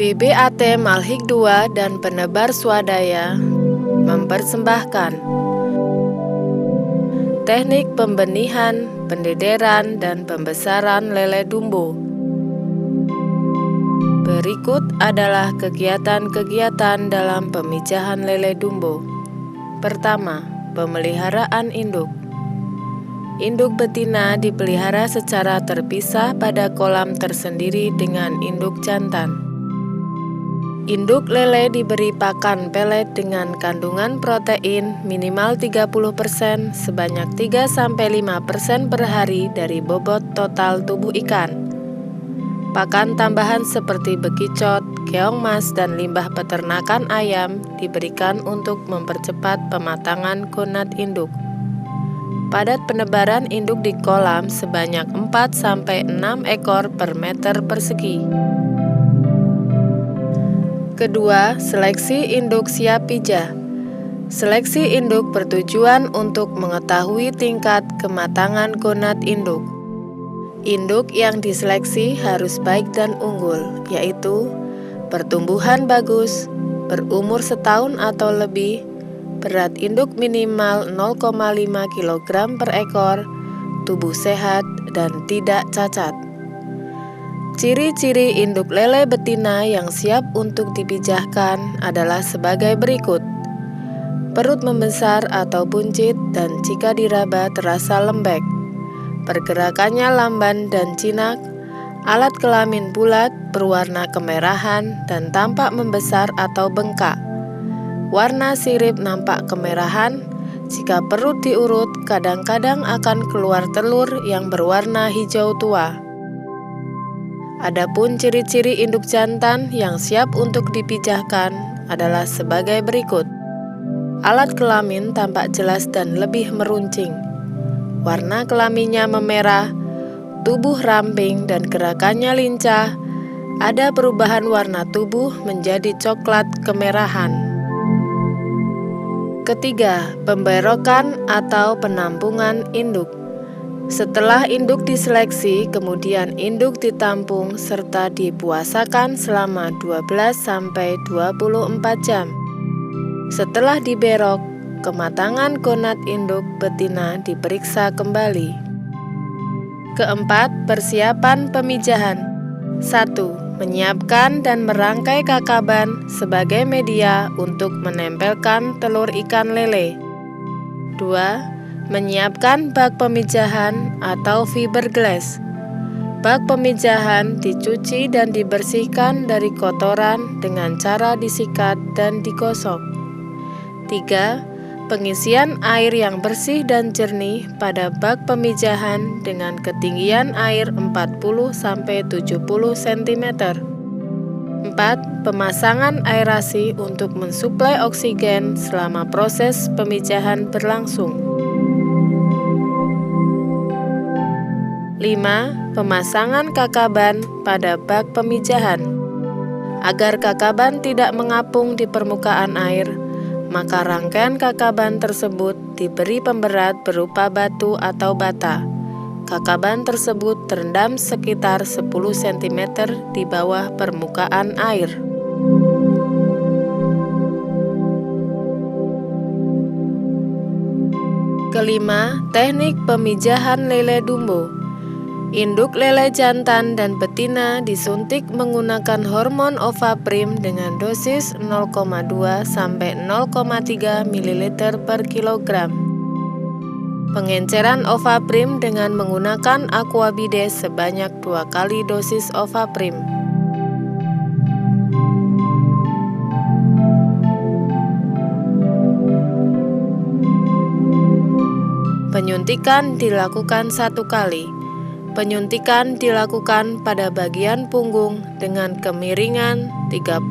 PBAT Malhik 2 dan penebar swadaya mempersembahkan teknik pembenihan, pendederan, dan pembesaran lele dumbo. Berikut adalah kegiatan-kegiatan dalam pemijahan lele dumbo. Pertama, pemeliharaan induk. Induk betina dipelihara secara terpisah pada kolam tersendiri dengan induk jantan. Induk lele diberi pakan pelet dengan kandungan protein minimal 30% sebanyak 3-5% per hari dari bobot total tubuh ikan. Pakan tambahan seperti bekicot, keong mas, dan limbah peternakan ayam diberikan untuk mempercepat pematangan gonad induk. Padat penebaran induk di kolam sebanyak 4-6 ekor per meter persegi. Kedua, seleksi induk siap pijah. Seleksi induk bertujuan untuk mengetahui tingkat kematangan gonad induk. Induk yang diseleksi harus baik dan unggul, yaitu pertumbuhan bagus, berumur setahun atau lebih, berat induk minimal 0,5 kg per ekor, tubuh sehat, dan tidak cacat. Ciri-ciri induk lele betina yang siap untuk dipijahkan adalah sebagai berikut. Perut membesar atau buncit dan jika diraba terasa lembek. Pergerakannya lamban dan jinak, alat kelamin bulat berwarna kemerahan dan tampak membesar atau bengkak. Warna sirip nampak kemerahan, jika perut diurut kadang-kadang akan keluar telur yang berwarna hijau tua. Adapun ciri-ciri induk jantan yang siap untuk dipijahkan adalah sebagai berikut. Alat kelamin tampak jelas dan lebih meruncing. Warna kelaminnya memerah, tubuh ramping dan gerakannya lincah. Ada perubahan warna tubuh menjadi coklat kemerahan. Ketiga, pemberokan atau penampungan induk. Setelah induk diseleksi, kemudian induk ditampung serta dipuasakan selama 12-24 jam. Setelah diberok, kematangan gonad induk betina diperiksa kembali. Keempat, persiapan pemijahan. 1. Menyiapkan dan merangkai kakaban sebagai media untuk menempelkan telur ikan lele. 2. Menyiapkan bak pemijahan atau fiberglass. Bak pemijahan dicuci dan dibersihkan dari kotoran dengan cara disikat dan digosok. 3. Pengisian air yang bersih dan jernih pada bak pemijahan dengan ketinggian air 40-70 cm. 4. Pemasangan aerasi untuk mensuplai oksigen selama proses pemijahan berlangsung. 5. Pemasangan kakaban pada bak pemijahan. Agar kakaban tidak mengapung di permukaan air, maka rangkaian kakaban tersebut diberi pemberat berupa batu atau bata. Kakaban tersebut terendam sekitar 10 cm di bawah permukaan air. Kelima, teknik pemijahan lele dumbo. Induk lele jantan dan betina disuntik menggunakan hormon ovaprim dengan dosis 0,2-0,3 ml per kilogram. Pengenceran ovaprim dengan menggunakan aquabides sebanyak 2 kali dosis ovaprim. Penyuntikan dilakukan 1 kali. Penyuntikan dilakukan pada bagian punggung dengan kemiringan 30-45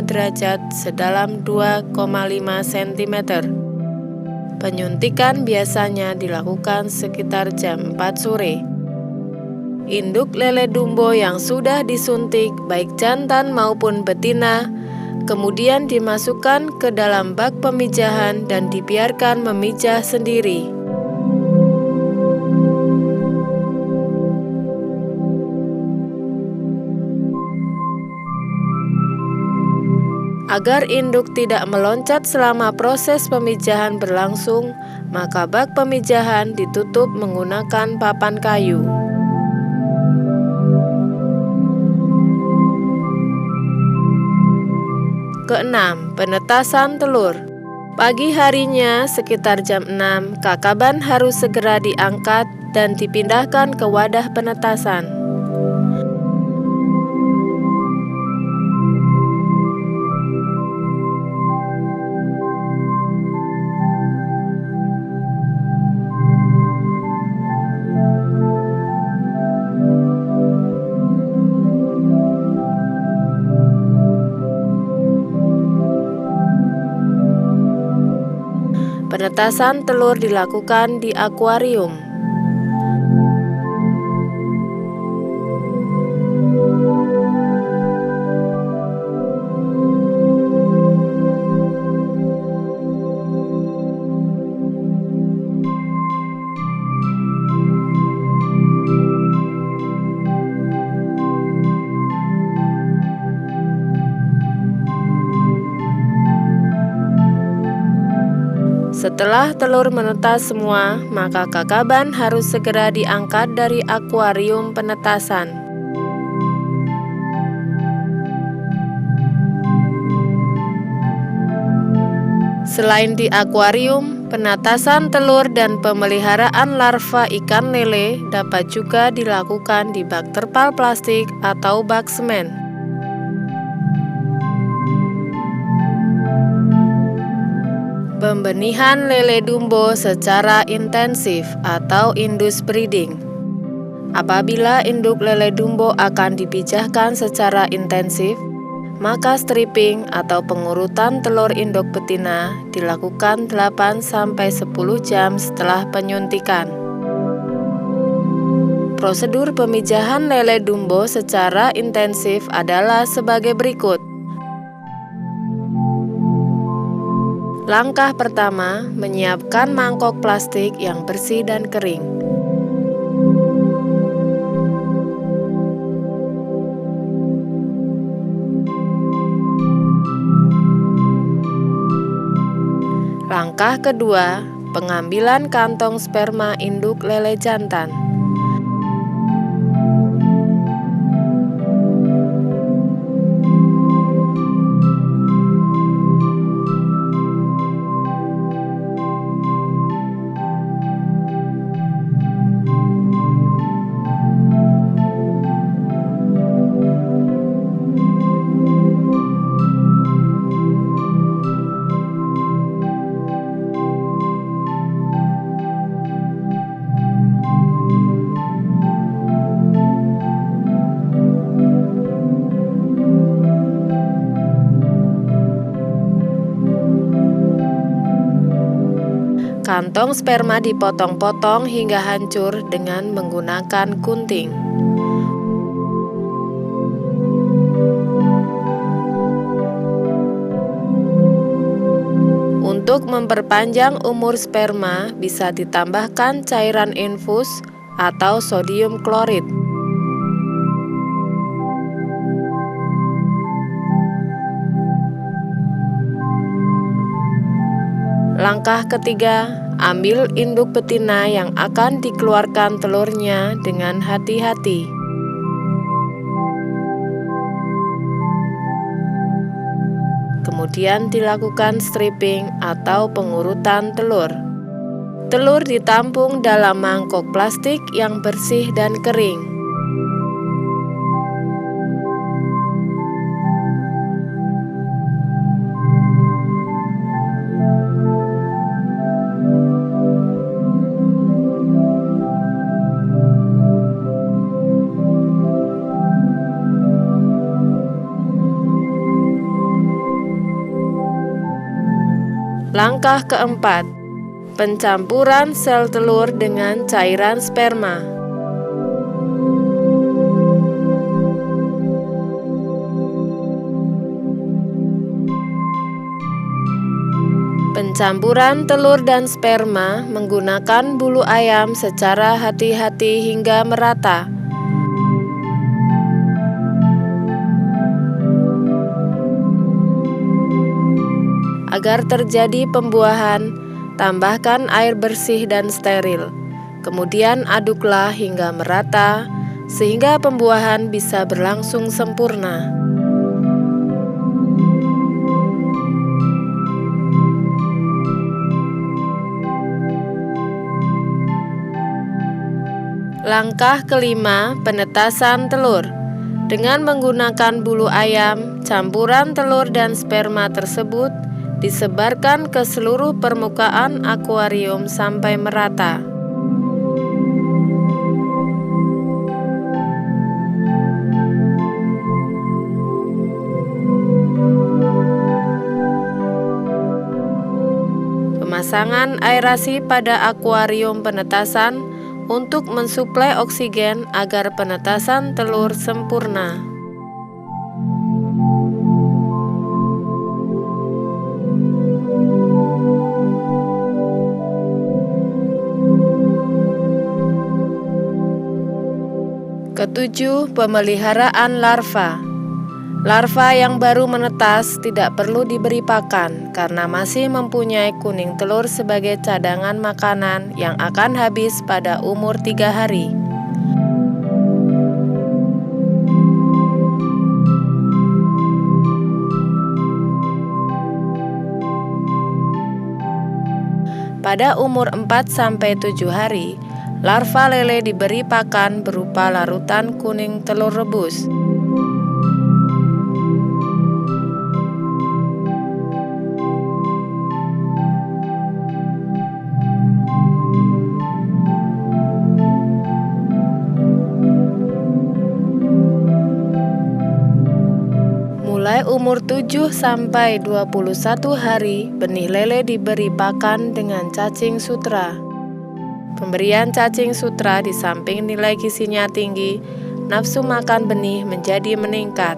derajat sedalam 2,5 cm. Penyuntikan biasanya dilakukan sekitar jam 4 sore. Induk lele dumbo yang sudah disuntik baik jantan maupun betina kemudian dimasukkan ke dalam bak pemijahan dan dibiarkan memijah sendiri. Agar induk tidak meloncat selama proses pemijahan berlangsung, maka bak pemijahan ditutup menggunakan papan kayu. Keenam, penetasan telur. Pagi harinya sekitar jam 6, kakaban harus segera diangkat dan dipindahkan ke wadah penetasan. Penetasan telur dilakukan di akuarium. Setelah telur menetas semua, maka kakaban harus segera diangkat dari akuarium penetasan. Selain di akuarium, penetasan telur dan pemeliharaan larva ikan lele dapat juga dilakukan di bak terpal plastik atau bak semen. Pembenihan lele dumbo secara intensif atau indus breeding. Apabila induk lele dumbo akan dipijahkan secara intensif, maka stripping atau pengurutan telur induk betina dilakukan 8-10 jam setelah penyuntikan. Prosedur pemijahan lele dumbo secara intensif adalah sebagai berikut. Langkah pertama, menyiapkan mangkok plastik yang bersih dan kering. Langkah kedua, pengambilan kantong sperma induk lele jantan. Kantong sperma dipotong-potong hingga hancur dengan menggunakan gunting. Untuk memperpanjang umur sperma, bisa ditambahkan cairan infus atau sodium klorid. Langkah ketiga, ambil induk betina yang akan dikeluarkan telurnya dengan hati-hati. Kemudian dilakukan stripping atau pengurutan telur. Telur ditampung dalam mangkok plastik yang bersih dan kering. Langkah keempat, pencampuran sel telur dengan cairan sperma. Pencampuran telur dan sperma menggunakan bulu ayam secara hati-hati hingga merata. Agar terjadi pembuahan, tambahkan air bersih dan steril. Kemudian aduklah hingga merata, sehingga pembuahan bisa berlangsung sempurna. Langkah kelima, penetasan telur. Dengan menggunakan bulu ayam, campuran telur dan sperma tersebut disebarkan ke seluruh permukaan akuarium sampai merata. Pemasangan aerasi pada akuarium penetasan untuk mensuplai oksigen agar penetasan telur sempurna. Ketujuh, pemeliharaan larva. Larva yang baru menetas tidak perlu diberi pakan karena masih mempunyai kuning telur sebagai cadangan makanan yang akan habis pada umur 3 hari. Pada umur 4-7 hari, larva lele diberi pakan berupa larutan kuning telur rebus. Mulai umur 7-21 hari, benih lele diberi pakan dengan cacing sutra. Pemberian cacing sutra di samping nilai gizinya tinggi, nafsu makan benih menjadi meningkat.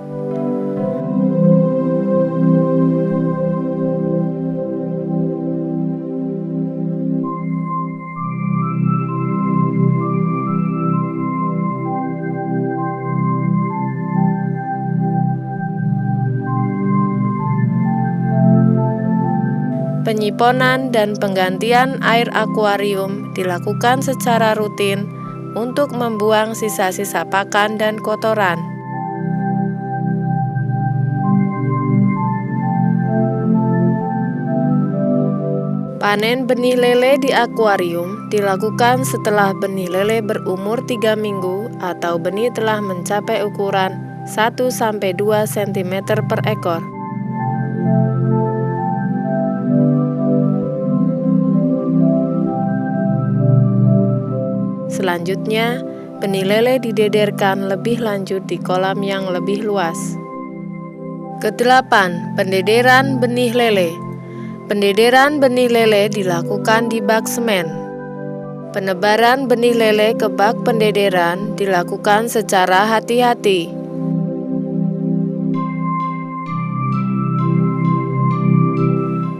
Penyiponan dan penggantian air akuarium dilakukan secara rutin untuk membuang sisa-sisa pakan dan kotoran. Panen benih lele di akuarium dilakukan setelah benih lele berumur 3 minggu atau benih telah mencapai ukuran 1-2 cm per ekor. Selanjutnya, benih lele didederkan lebih lanjut di kolam yang lebih luas. Kedelapan, pendederan benih lele. Pendederan benih lele dilakukan di bak semen. Penebaran benih lele ke bak pendederan dilakukan secara hati-hati.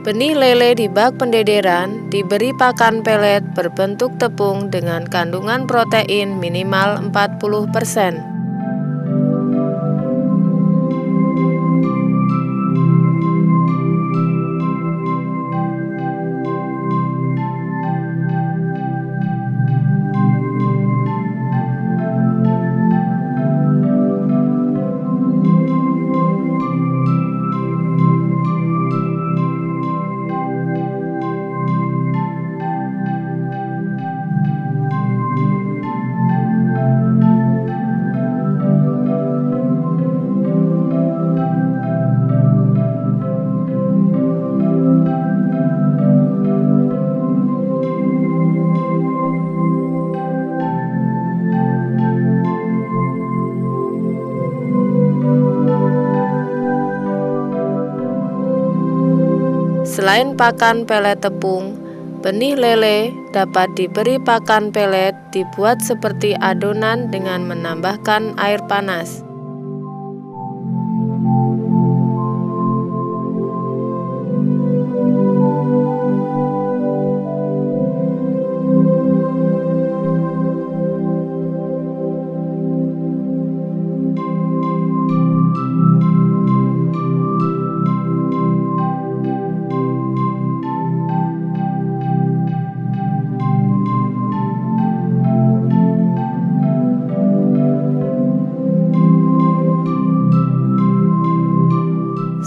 Benih lele di bak pendederan diberi pakan pelet berbentuk tepung dengan kandungan protein minimal 40%. Selain pakan pelet tepung, benih lele dapat diberi pakan pelet dibuat seperti adonan dengan menambahkan air panas.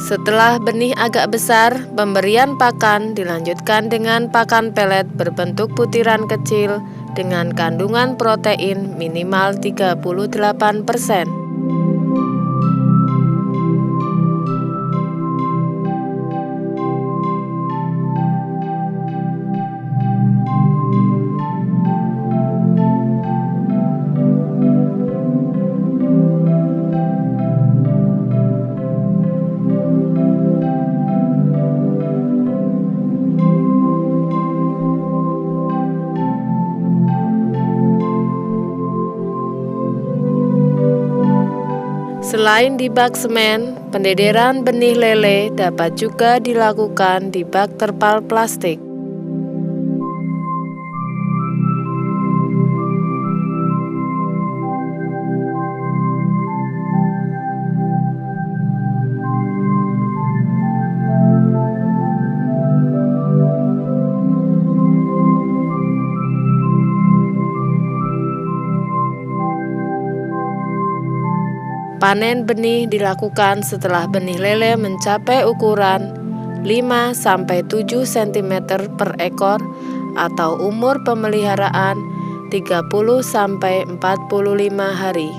Setelah benih agak besar, pemberian pakan dilanjutkan dengan pakan pelet berbentuk butiran kecil dengan kandungan protein minimal 38%. Selain di bak semen, pendederan benih lele dapat juga dilakukan di bak terpal plastik. Panen benih dilakukan setelah benih lele mencapai ukuran 5-7 cm per ekor atau umur pemeliharaan 30-45 hari.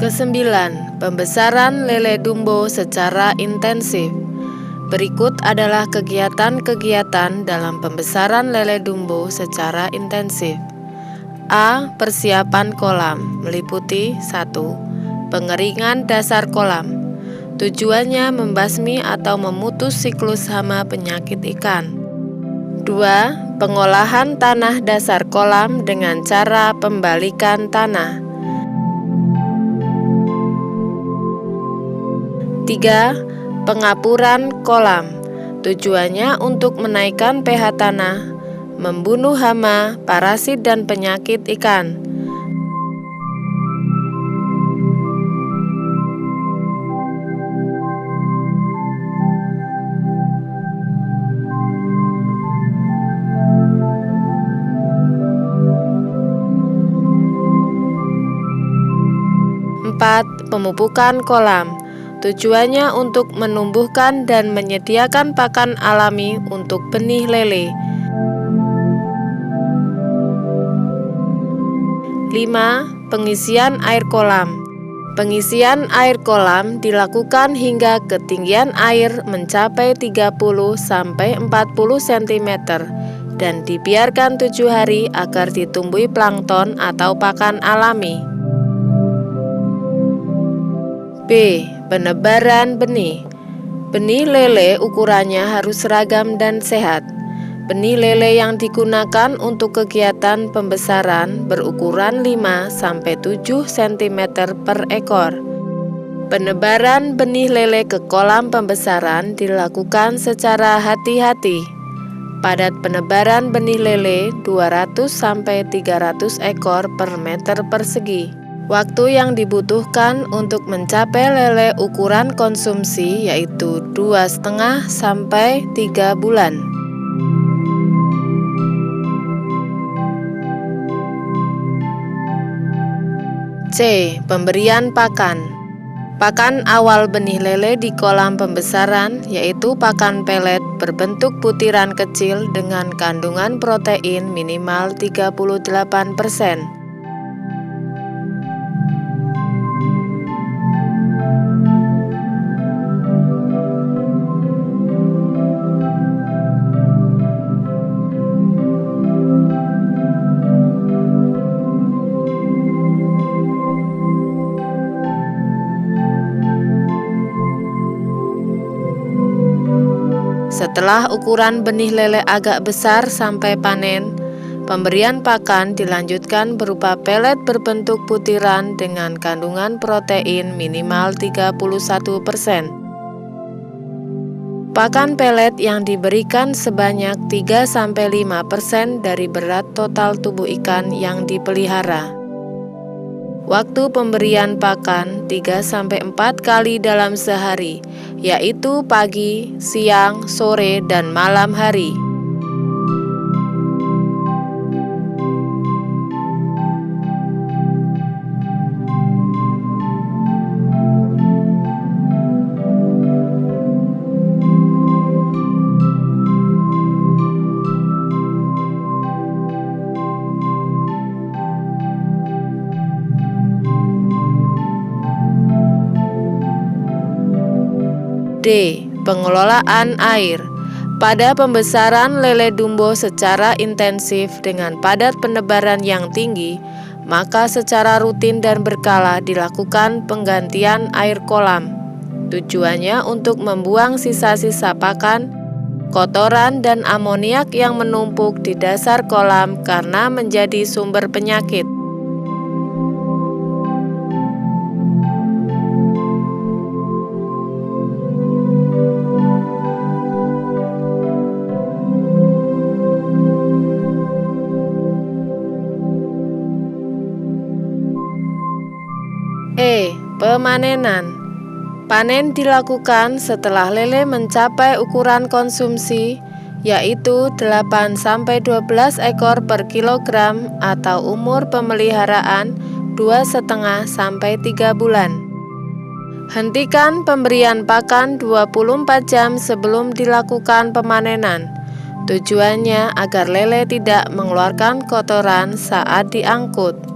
Kesembilan, pembesaran lele dumbo secara intensif. Berikut adalah kegiatan-kegiatan dalam pembesaran lele dumbo secara intensif. A. Persiapan kolam, meliputi 1. Pengeringan dasar kolam. Tujuannya membasmi atau memutus siklus hama penyakit ikan. 2. Pengolahan tanah dasar kolam dengan cara pembalikan tanah. 3. Pengapuran kolam. Tujuannya untuk menaikkan pH tanah, membunuh hama, parasit dan penyakit ikan. 4. Pemupukan kolam. Tujuannya untuk menumbuhkan dan menyediakan pakan alami untuk benih lele. 5. Pengisian air kolam. Pengisian air kolam dilakukan hingga ketinggian air mencapai 30-40 cm dan dibiarkan 7 hari agar ditumbuhi plankton atau pakan alami. B. Penebaran benih. Benih lele ukurannya harus seragam dan sehat. Benih lele yang digunakan untuk kegiatan pembesaran berukuran 5-7 cm per ekor. Penebaran benih lele ke kolam pembesaran dilakukan secara hati-hati. Padat penebaran benih lele 200-300 ekor per meter persegi. Waktu yang dibutuhkan untuk mencapai lele ukuran konsumsi yaitu 2,5-3 bulan. C. Pemberian pakan. Pakan awal benih lele di kolam pembesaran yaitu pakan pelet berbentuk butiran kecil dengan kandungan protein minimal 38%. Setelah ukuran benih lele agak besar sampai panen, pemberian pakan dilanjutkan berupa pelet berbentuk butiran dengan kandungan protein minimal 31%. Pakan pelet yang diberikan sebanyak 3-5% dari berat total tubuh ikan yang dipelihara. Waktu pemberian pakan 3-4 kali dalam sehari, yaitu pagi, siang, sore, dan malam hari. D. Pengelolaan air. Pada pembesaran lele dumbo secara intensif dengan padat penebaran yang tinggi, maka secara rutin dan berkala dilakukan penggantian air kolam. Tujuannya untuk membuang sisa-sisa pakan, kotoran, dan amoniak yang menumpuk di dasar kolam karena menjadi sumber penyakit. E. Pemanenan. Panen dilakukan setelah lele mencapai ukuran konsumsi, yaitu 8-12 ekor per kilogram atau umur pemeliharaan 2,5-3 bulan. Hentikan pemberian pakan 24 jam sebelum dilakukan pemanenan. Tujuannya agar lele tidak mengeluarkan kotoran saat diangkut.